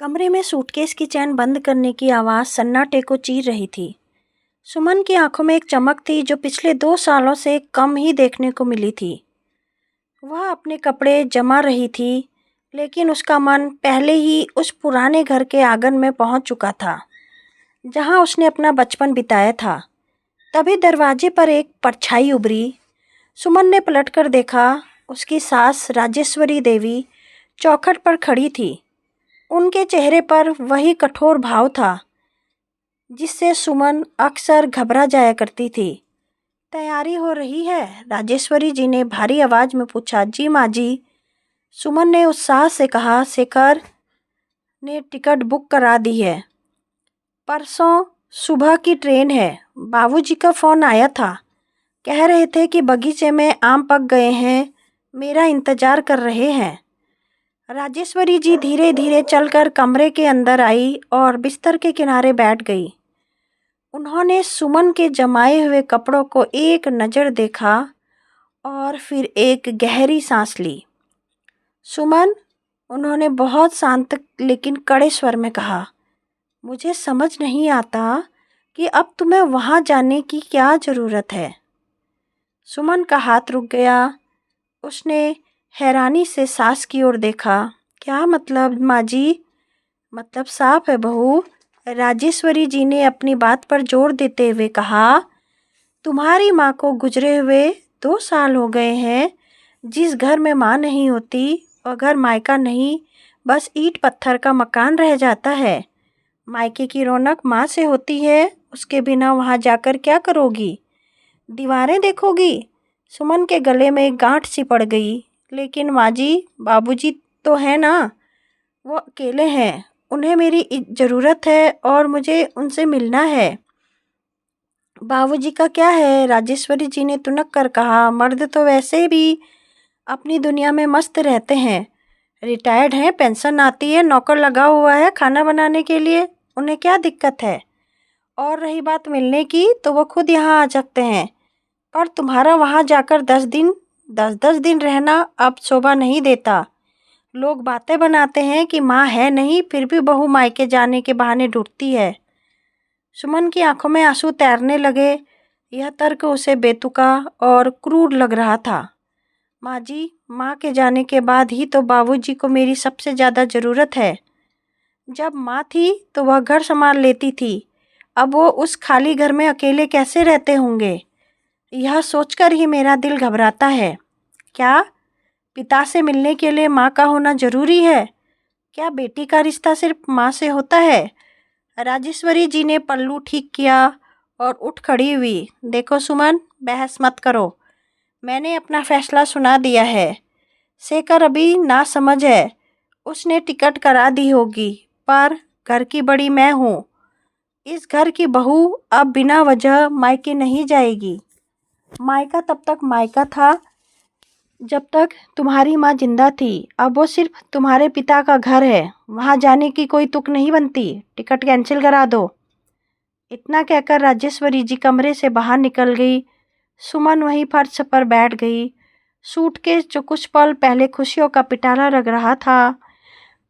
कमरे में सूटकेस की चैन बंद करने की आवाज़ सन्नाटे को चीर रही थी। सुमन की आंखों में एक चमक थी जो पिछले 2 सालों से कम ही देखने को मिली थी। वह अपने कपड़े जमा रही थी, लेकिन उसका मन पहले ही उस पुराने घर के आंगन में पहुंच चुका था, जहां उसने अपना बचपन बिताया था। तभी दरवाजे पर एक परछाई उभरी। सुमन ने पलटकर देखा। उसकी सास राजेश्वरी देवी चौखट पर खड़ी थी। उनके चेहरे पर वही कठोर भाव था जिससे सुमन अक्सर घबरा जाया करती थी। तैयारी हो रही है? राजेश्वरी जी ने भारी आवाज में पूछा। जी माँ जी, सुमन ने उत्साह से कहा। शेखर ने टिकट बुक करा दी है। परसों सुबह की ट्रेन है। बाबूजी का फ़ोन आया था। कह रहे थे कि बगीचे में आम पक गए हैं, मेरा इंतज़ार कर रहे हैं। राजेश्वरी जी धीरे धीरे चलकर कमरे के अंदर आई और बिस्तर के किनारे बैठ गई। उन्होंने सुमन के जमाए हुए कपड़ों को एक नज़र देखा और फिर एक गहरी सांस ली। सुमन, उन्होंने बहुत शांत लेकिन कड़े स्वर में कहा, मुझे समझ नहीं आता कि अब तुम्हें वहाँ जाने की क्या ज़रूरत है। सुमन का हाथ रुक गया। उसने हैरानी से सास की ओर देखा। क्या मतलब माँ जी? मतलब साफ है बहू, राजेश्वरी जी ने अपनी बात पर जोर देते हुए कहा। तुम्हारी माँ को गुजरे हुए 2 साल हो गए हैं। जिस घर में माँ नहीं होती वह घर मायका नहीं, बस ईंट पत्थर का मकान रह जाता है। मायके की रौनक माँ से होती है, उसके बिना वहाँ जाकर क्या करोगी? दीवारें देखोगी? सुमन के गले में एक गांठ सी पड़ गई। लेकिन माँ जी, बाबूजी तो है ना, वो अकेले हैं, उन्हें मेरी ज़रूरत है और मुझे उनसे मिलना है। बाबूजी का क्या है? राजेश्वरी जी ने तुनक कर कहा। मर्द तो वैसे भी अपनी दुनिया में मस्त रहते हैं, रिटायर्ड हैं, पेंशन आती है, नौकर लगा हुआ है खाना बनाने के लिए, उन्हें क्या दिक्कत है? और रही बात मिलने की, तो वो खुद यहाँ आ सकते हैं। पर तुम्हारा वहाँ जाकर 10 दिन रहना अब शोभा नहीं देता। लोग बातें बनाते हैं कि माँ है नहीं, फिर भी बहू मायके जाने के बहाने ढूंढती है। सुमन की आंखों में आंसू तैरने लगे। यह तर्क उसे बेतुका और क्रूर लग रहा था। माँ जी, माँ के जाने के बाद ही तो बाबूजी को मेरी सबसे ज़्यादा ज़रूरत है। जब माँ थी तो वह घर संभाल लेती थी, अब वो उस खाली घर में अकेले कैसे रहते होंगे? यह सोचकर ही मेरा दिल घबराता है। क्या पिता से मिलने के लिए माँ का होना ज़रूरी है? क्या बेटी का रिश्ता सिर्फ माँ से होता है? राजेश्वरी जी ने पल्लू ठीक किया और उठ खड़ी हुई। देखो सुमन, बहस मत करो, मैंने अपना फैसला सुना दिया है। शेखर अभी ना समझ है, उसने टिकट करा दी होगी, पर घर की बड़ी मैं हूँ। इस घर की बहू अब बिना वजह मायके नहीं जाएगी। मायका तब तक मायका था जब तक तुम्हारी माँ जिंदा थी, अब वो सिर्फ तुम्हारे पिता का घर है, वहाँ जाने की कोई तुक नहीं बनती। टिकट कैंसिल करा दो। इतना कहकर राजेश्वरी जी कमरे से बाहर निकल गई। सुमन वहीं फर्श पर बैठ गई। सूटकेस जो कुछ पल पहले खुशियों का पिटारा लग रहा था,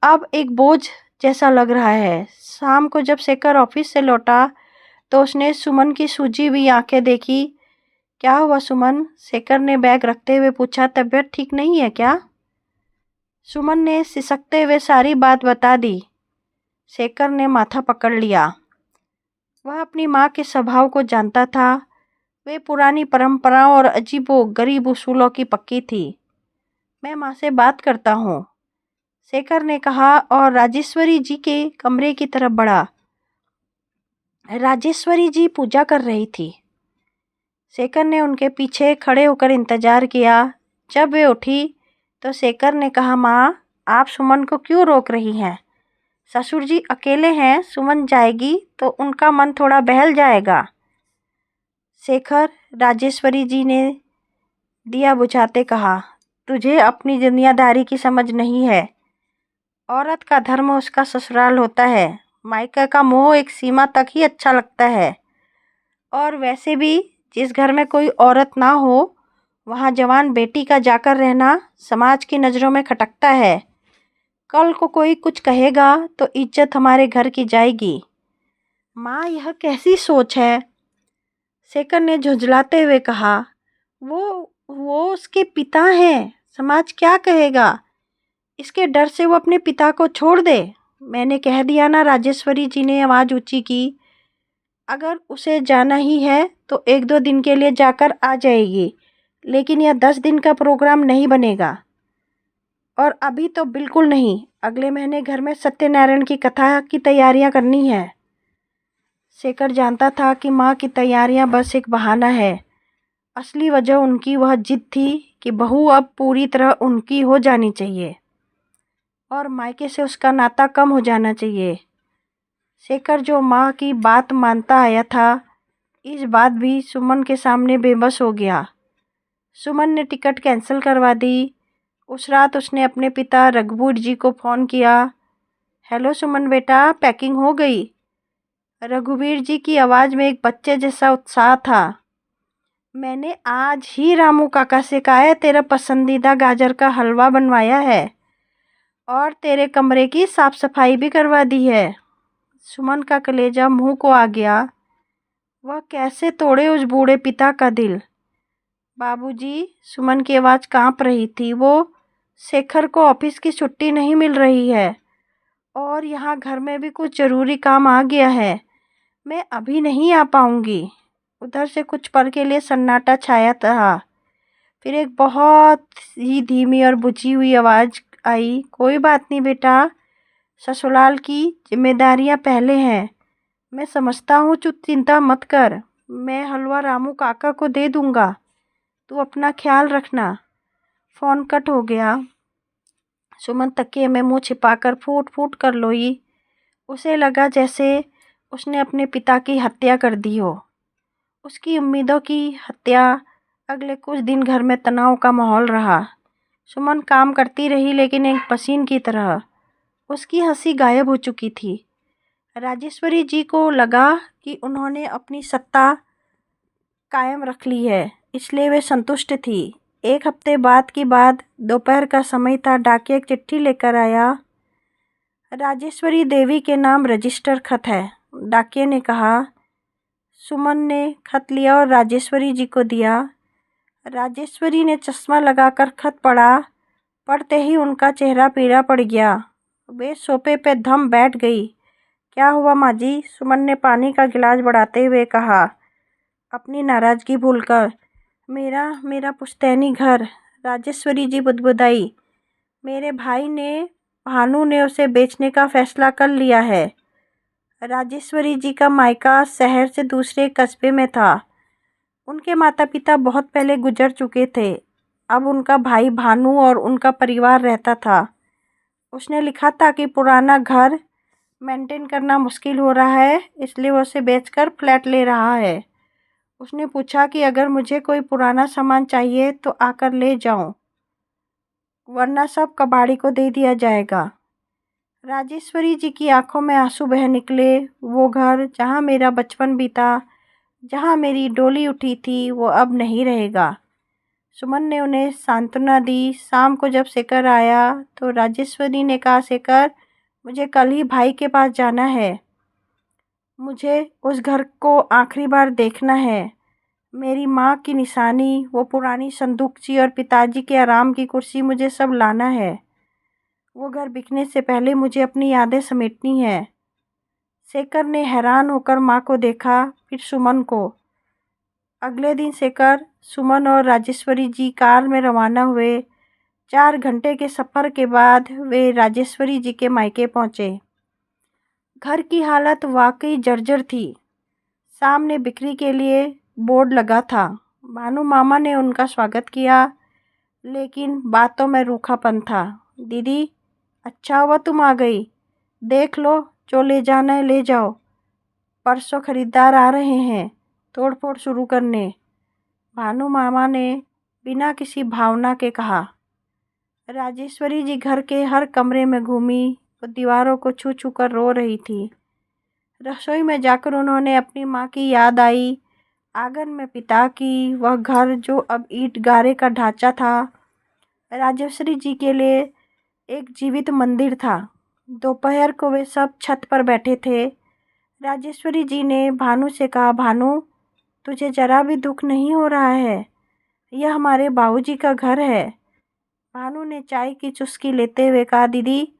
अब एक बोझ जैसा लग रहा है। शाम को जब शेखर ऑफिस से लौटा तो उसने सुमन की सूजी हुई आंखें देखी। क्या हुआ सुमन? शेखर ने बैग रखते हुए पूछा। तबीयत ठीक नहीं है क्या? सुमन ने सिसकते हुए सारी बात बता दी। शेखर ने माथा पकड़ लिया। वह अपनी माँ के स्वभाव को जानता था। वे पुरानी परंपराओं और अजीबो गरीब उसूलों की पक्की थी। मैं माँ से बात करता हूँ, शेखर ने कहा और राजेश्वरी जी के कमरे की तरफ बढ़ा। राजेश्वरी जी पूजा कर रही थी। शेखर ने उनके पीछे खड़े होकर इंतजार किया। जब वे उठी तो शेखर ने कहा, माँ, आप सुमन को क्यों रोक रही हैं? ससुर जी अकेले हैं, सुमन जाएगी तो उनका मन थोड़ा बहल जाएगा। शेखर, राजेश्वरी जी ने दिया बुझाते कहा, तुझे अपनी दुनियादारी की समझ नहीं है। औरत का धर्म उसका ससुराल होता है। मायका का मोह एक सीमा तक ही अच्छा लगता है। और वैसे भी जिस घर में कोई औरत ना हो, वहाँ जवान बेटी का जाकर रहना समाज की नज़रों में खटकता है। कल को कोई कुछ कहेगा तो इज्जत हमारे घर की जाएगी। माँ, यह कैसी सोच है? शेखर ने झुंझलाते हुए कहा। वो उसके पिता हैं, समाज क्या कहेगा? इसके डर से वो अपने पिता को छोड़ दे। मैंने कह दिया ना, राजेश्वरी जी ने आवाज़ ऊंची की। अगर उसे जाना ही है तो 1-2 दिन के लिए जाकर आ जाएगी, लेकिन यह 10 दिन का प्रोग्राम नहीं बनेगा। और अभी तो बिल्कुल नहीं। अगले महीने घर में सत्यनारायण की कथा की तैयारियां करनी है। शेखर जानता था कि माँ की तैयारियां बस एक बहाना है। असली वजह उनकी वह जिद थी कि बहू अब पूरी तरह उनकी हो जानी चाहिए और मायके से उसका नाता कम हो जाना चाहिए। शेखर जो माँ की बात मानता आया था, इस बात भी सुमन के सामने बेबस हो गया। सुमन ने टिकट कैंसिल करवा दी। उस रात उसने अपने पिता रघुवीर जी को फ़ोन किया। हेलो सुमन बेटा, पैकिंग हो गई? रघुवीर जी की आवाज़ में एक बच्चे जैसा उत्साह था। मैंने आज ही रामू काका से कहा है, तेरा पसंदीदा गाजर का हलवा बनवाया है और तेरे कमरे की साफ सफाई भी करवा दी है। सुमन का कलेजा मुंह को आ गया। वह कैसे तोड़े उस बूढ़े पिता का दिल। बाबूजी, सुमन की आवाज़ कांप रही थी। वो शेखर को ऑफिस की छुट्टी नहीं मिल रही है और यहाँ घर में भी कुछ ज़रूरी काम आ गया है। मैं अभी नहीं आ पाऊँगी। उधर से कुछ पल के लिए सन्नाटा छाया रहा। फिर एक बहुत ही धीमी और बुझी हुई आवाज़ आई। कोई बात नहीं बेटा, ससुराल की जिम्मेदारियां पहले हैं। मैं समझता हूँ, चिंता मत कर। मैं हलवा रामू काका को दे दूँगा। तू अपना ख्याल रखना। फ़ोन कट हो गया। सुमन तकिए में मुंह छिपाकर फूट फूट कर रोई। उसे लगा जैसे उसने अपने पिता की हत्या कर दी हो। उसकी उम्मीदों की हत्या। अगले कुछ दिन घर में तनाव का माहौल रहा। सुमन काम करती रही, लेकिन एक मशीन की तरह। उसकी हंसी गायब हो चुकी थी। राजेश्वरी जी को लगा कि उन्होंने अपनी सत्ता कायम रख ली है, इसलिए वे संतुष्ट थी। एक हफ्ते बाद की बात, दोपहर का समय था। डाकिया एक चिट्ठी लेकर आया। राजेश्वरी देवी के नाम रजिस्टर खत है, डाकिया ने कहा। सुमन ने खत लिया और राजेश्वरी जी को दिया। राजेश्वरी ने चश्मा लगाकर खत पढ़ा। पढ़ते ही उनका चेहरा पीला पड़ गया। वे सोफे पे धम बैठ गई। क्या हुआ माँ जी? सुमन ने पानी का गिलास बढ़ाते हुए कहा, अपनी नाराज़गी भूलकर। मेरा पुश्तैनी घर, राजेश्वरी जी बुदबुदाई। मेरे भाई ने, भानु ने उसे बेचने का फैसला कर लिया है। राजेश्वरी जी का मायका शहर से दूसरे कस्बे में था। उनके माता पिता बहुत पहले गुजर चुके थे। अब उनका भाई भानु और उनका परिवार रहता था। उसने लिखा था कि पुराना घर मेंटेन करना मुश्किल हो रहा है, इसलिए वो उसे बेचकर फ्लैट ले रहा है। उसने पूछा कि अगर मुझे कोई पुराना सामान चाहिए तो आकर ले जाऊं, वरना सब कबाड़ी को दे दिया जाएगा। राजेश्वरी जी की आंखों में आंसू बह निकले। वो घर जहाँ मेरा बचपन बीता, जहाँ मेरी डोली उठी थी, वो अब नहीं रहेगा। सुमन ने उन्हें सांत्वना दी। शाम को जब शेखर आया तो राजेश्वरी ने कहा, शेखर, मुझे कल ही भाई के पास जाना है। मुझे उस घर को आखिरी बार देखना है। मेरी माँ की निशानी, वो पुरानी संदूकची और पिताजी के आराम की कुर्सी, मुझे सब लाना है। वो घर बिकने से पहले मुझे अपनी यादें समेटनी है। शेखर ने हैरान होकर माँ को देखा, फिर सुमन को। अगले दिन शेखर, सुमन और राजेश्वरी जी कार में रवाना हुए। 4 घंटे के सफ़र के बाद वे राजेश्वरी जी के मायके पहुँचे। घर की हालत वाकई जर्जर थी। सामने बिक्री के लिए बोर्ड लगा था। भानु मामा ने उनका स्वागत किया, लेकिन बातों में रूखापन था। दीदी, अच्छा हुआ तुम आ गई। देख लो, जो ले जाना है ले जाओ। परसों खरीदार आ रहे हैं तोड़ फोड़ शुरू करने, भानु मामा ने बिना किसी भावना के कहा। राजेश्वरी जी घर के हर कमरे में घूमी। वो दीवारों को छू छू कर रो रही थी। रसोई में जाकर उन्होंने अपनी माँ की याद आई। आंगन में पिता की वह घर जो अब ईंट गारे का ढांचा था। राजेश्वरी जी के लिए एक जीवित मंदिर था। दोपहर को वे सब छत पर बैठे थे। राजेश्वरी जी ने भानु से कहा, भानु, तुझे जरा भी दुख नहीं हो रहा है? यह हमारे बाबूजी का घर है। भानु ने चाय की चुस्की लेते हुए कहा, दीदी,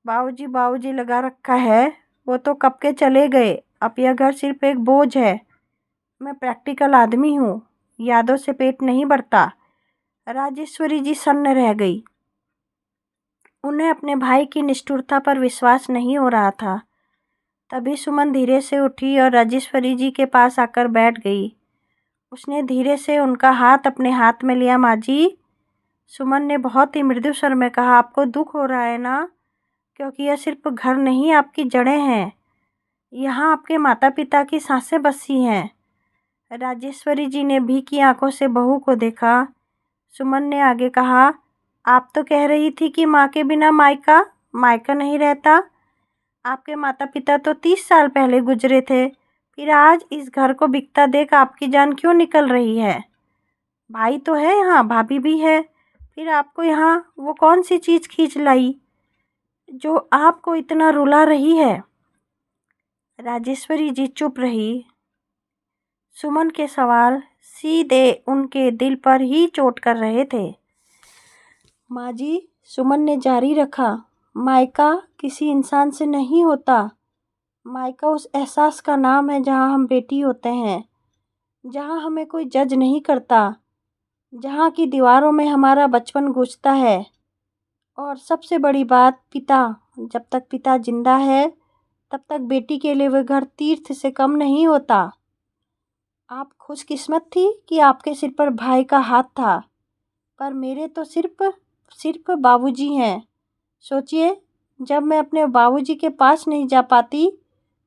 बाबूजी बाबूजी लगा रखा है, वो तो कब के चले गए। अब यह घर सिर्फ एक बोझ है। मैं प्रैक्टिकल आदमी हूँ, यादों से पेट नहीं भरता। राजेश्वरी जी सन्न रह गई। उन्हें अपने भाई की निष्ठुरता पर विश्वास नहीं हो रहा था। तभी सुमन धीरे से उठी और राजेश्वरी जी के पास आकर बैठ गई। उसने धीरे से उनका हाथ अपने हाथ में लिया। माँ जी, सुमन ने बहुत ही मृदु स्वर में कहा, आपको दुख हो रहा है ना? क्योंकि यह सिर्फ घर नहीं, आपकी जड़ें हैं। यहाँ आपके माता पिता की सांसें बसी हैं। राजेश्वरी जी ने भीगी आंखों से बहू को देखा। सुमन ने आगे कहा, आप तो कह रही थी कि माँ के बिना मायका नहीं रहता। आपके माता पिता तो 30 साल पहले गुजरे थे। फिर आज इस घर को बिकता देख आपकी जान क्यों निकल रही है? भाई तो है यहाँ, भाभी भी है। फिर आपको यहाँ वो कौन सी चीज़ खींच लाई जो आपको इतना रुला रही है? राजेश्वरी जी चुप रही। सुमन के सवाल सीधे उनके दिल पर ही चोट कर रहे थे। माँ जी, सुमन ने जारी रखा, मायका किसी इंसान से नहीं होता। मायका उस एहसास का नाम है जहाँ हम बेटी होते हैं, जहाँ हमें कोई जज नहीं करता, जहाँ की दीवारों में हमारा बचपन गूंजता है। और सबसे बड़ी बात, पिता, जब तक पिता जिंदा है तब तक बेटी के लिए वह घर तीर्थ से कम नहीं होता। आप खुशकिस्मत थी कि आपके सिर पर भाई का हाथ था, पर मेरे तो सिर्फ बाबूजी हैं। सोचिए, जब मैं अपने बाबूजी के पास नहीं जा पाती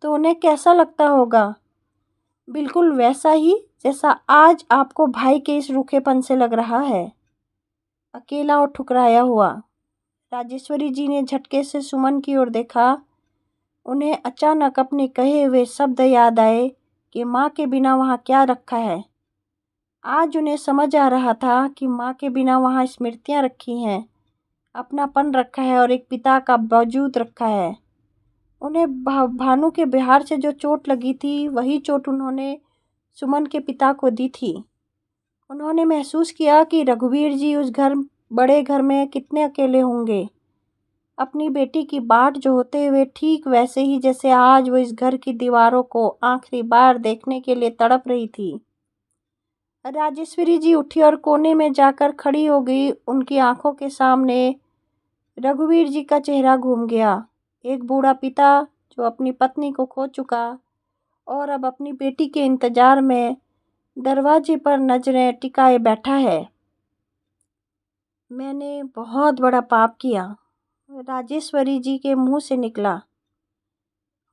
तो उन्हें कैसा लगता होगा। बिल्कुल वैसा ही जैसा आज आपको भाई के इस रूखेपन से लग रहा है, अकेला और ठुकराया हुआ। राजेश्वरी जी ने झटके से सुमन की ओर देखा। उन्हें अचानक अपने कहे हुए शब्द याद आए कि माँ के बिना वहाँ क्या रखा है। आज उन्हें समझ आ रहा था कि माँ के बिना वहाँ स्मृतियाँ रखी हैं, अपनापन रखा है और एक पिता का वजूद रखा है। उन्हें भानु के बिहार से जो चोट लगी थी, वही चोट उन्होंने सुमन के पिता को दी थी। उन्होंने महसूस किया कि रघुवीर जी उस बड़े घर में कितने अकेले होंगे, अपनी बेटी की बाट जो होते हुए, ठीक वैसे ही जैसे आज वो इस घर की दीवारों को आखिरी बार देखने के लिए तड़प रही थी। राजेश्वरी जी उठी और कोने में जाकर खड़ी हो गई। उनकी आंखों के सामने रघुवीर जी का चेहरा घूम गया। एक बूढ़ा पिता जो अपनी पत्नी को खो चुका और अब अपनी बेटी के इंतजार में दरवाजे पर नजरें टिकाए बैठा है। मैंने बहुत बड़ा पाप किया, राजेश्वरी जी के मुंह से निकला।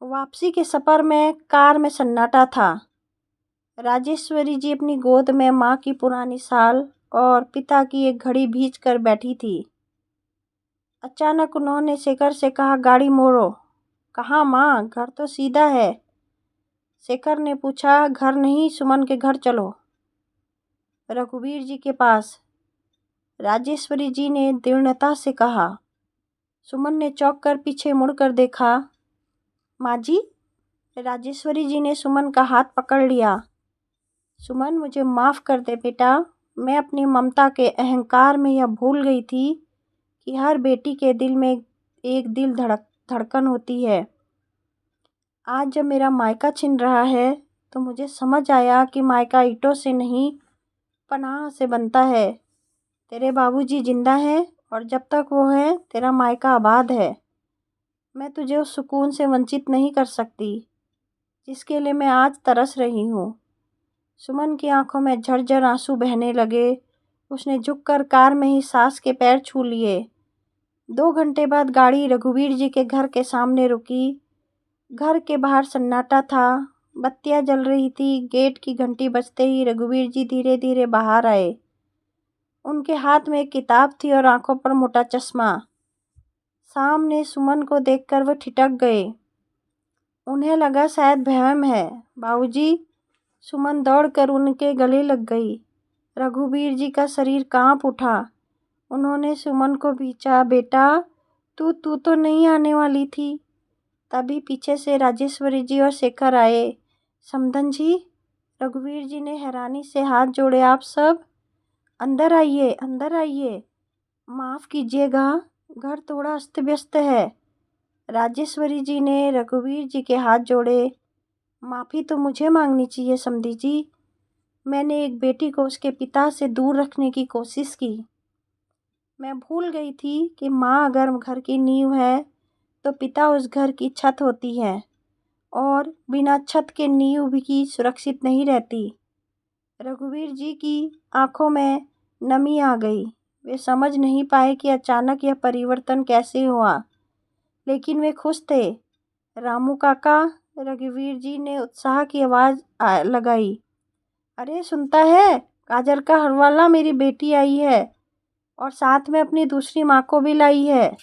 वापसी के सफ़र में कार में सन्नाटा था। राजेश्वरी जी अपनी गोद में माँ की पुरानी साल और पिता की एक घड़ी भींच कर बैठी थी। अचानक उन्होंने शेखर से कहा, गाड़ी मोड़ो। कहाँ माँ, घर तो सीधा है। शेखर ने पूछा, घर नहीं, सुमन के घर चलो, रघुवीर जी के पास, राजेश्वरी जी ने दृढ़ता से कहा। सुमन ने चौंक कर पीछे मुड़कर देखा। माँ जी, राजेश्वरी जी ने सुमन का हाथ पकड़ लिया। सुमन, मुझे माफ़ कर दे बेटा, मैं अपनी ममता के अहंकार में यह भूल गई थी कि हर बेटी के दिल में एक दिल धड़कन होती है। आज जब मेरा मायका छिन रहा है तो मुझे समझ आया कि मायका ईंटों से नहीं, पनाह से बनता है। तेरे बाबूजी जिंदा हैं और जब तक वो है तेरा मायका आबाद है। मैं तुझे उस सुकून से वंचित नहीं कर सकती जिसके लिए मैं आज तरस रही हूँ। सुमन की आंखों में झरझर आंसू बहने लगे। उसने झुककर कार में ही सास के पैर छू लिए। 2 घंटे बाद गाड़ी रघुवीर जी के घर के सामने रुकी। घर के बाहर सन्नाटा था, बत्तियां जल रही थी। गेट की घंटी बजते ही रघुवीर जी धीरे धीरे बाहर आए। उनके हाथ में एक किताब थी और आंखों पर मोटा चश्मा। सामने सुमन को देखकर वह ठिठक गए। उन्हें लगा शायद वहम है। बाबूजी, सुमन दौड़कर उनके गले लग गई। रघुवीर जी का शरीर कांप उठा। उन्होंने सुमन को खींचा। बेटा, तू तो नहीं आने वाली थी। तभी पीछे से राजेश्वरी जी और शेखर आए। समधन जी, रघुवीर जी ने हैरानी से हाथ जोड़े। आप सब अंदर आइए, अंदर आइए। माफ़ कीजिएगा, घर थोड़ा अस्त व्यस्त है। राजेश्वरी जी ने रघुवीर जी के हाथ जोड़े। माफ़ी तो मुझे मांगनी चाहिए समधी जी। मैंने एक बेटी को उसके पिता से दूर रखने की कोशिश की। मैं भूल गई थी कि माँ अगर घर की नींव है तो पिता उस घर की छत होती है, और बिना छत के नींव भी सुरक्षित नहीं रहती। रघुवीर जी की आंखों में नमी आ गई। वे समझ नहीं पाए कि अचानक यह परिवर्तन कैसे हुआ, लेकिन वे खुश थे। रामू काका, रघुवीर जी ने उत्साह की आवाज़ लगाई। अरे सुनता है, गाजर का हलवाला मेरी बेटी आई है और साथ में अपनी दूसरी माँ को भी लाई है।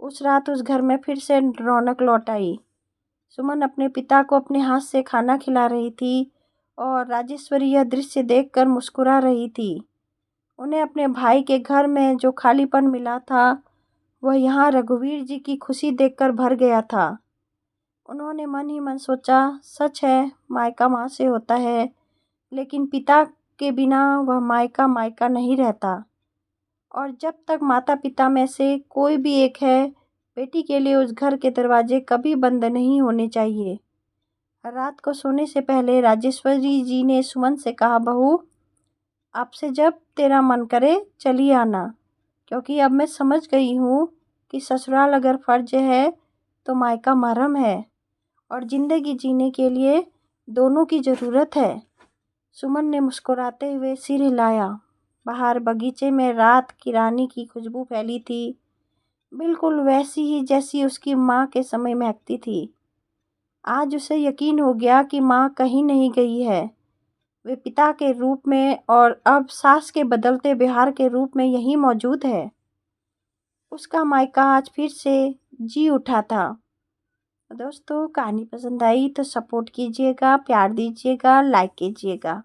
उस रात उस घर में फिर से रौनक लौट आई। सुमन अपने पिता को अपने हाथ से खाना खिला रही थी और राजेश्वरी यह दृश्य देखकर मुस्कुरा रही थी। उन्हें अपने भाई के घर में जो खालीपन मिला था, वह यहाँ रघुवीर जी की खुशी देखकर भर गया था। उन्होंने मन ही मन सोचा, सच है, मायका माँ से होता है, लेकिन पिता के बिना वह मायका मायका नहीं रहता। और जब तक माता पिता में से कोई भी एक है, बेटी के लिए उस घर के दरवाजे कभी बंद नहीं होने चाहिए। रात को सोने से पहले राजेश्वरी जी ने सुमन से कहा, बहू, आपसे जब तेरा मन करे चली आना, क्योंकि अब मैं समझ गई हूँ कि ससुराल अगर फर्ज है तो मायका मरहम है, और ज़िंदगी जीने के लिए दोनों की ज़रूरत है। सुमन ने मुस्कुराते हुए सिर हिलाया। बाहर बगीचे में रात की रानी की खुशबू फैली थी, बिल्कुल वैसी ही जैसी उसकी माँ के समय महकती थी। आज उसे यकीन हो गया कि माँ कहीं नहीं गई है। वे पिता के रूप में और अब सास के बदलते व्यवहार के रूप में यहीं मौजूद है। उसका मायका आज फिर से जी उठा था। दोस्तों, कहानी पसंद आई तो सपोर्ट कीजिएगा, प्यार दीजिएगा, लाइक कीजिएगा।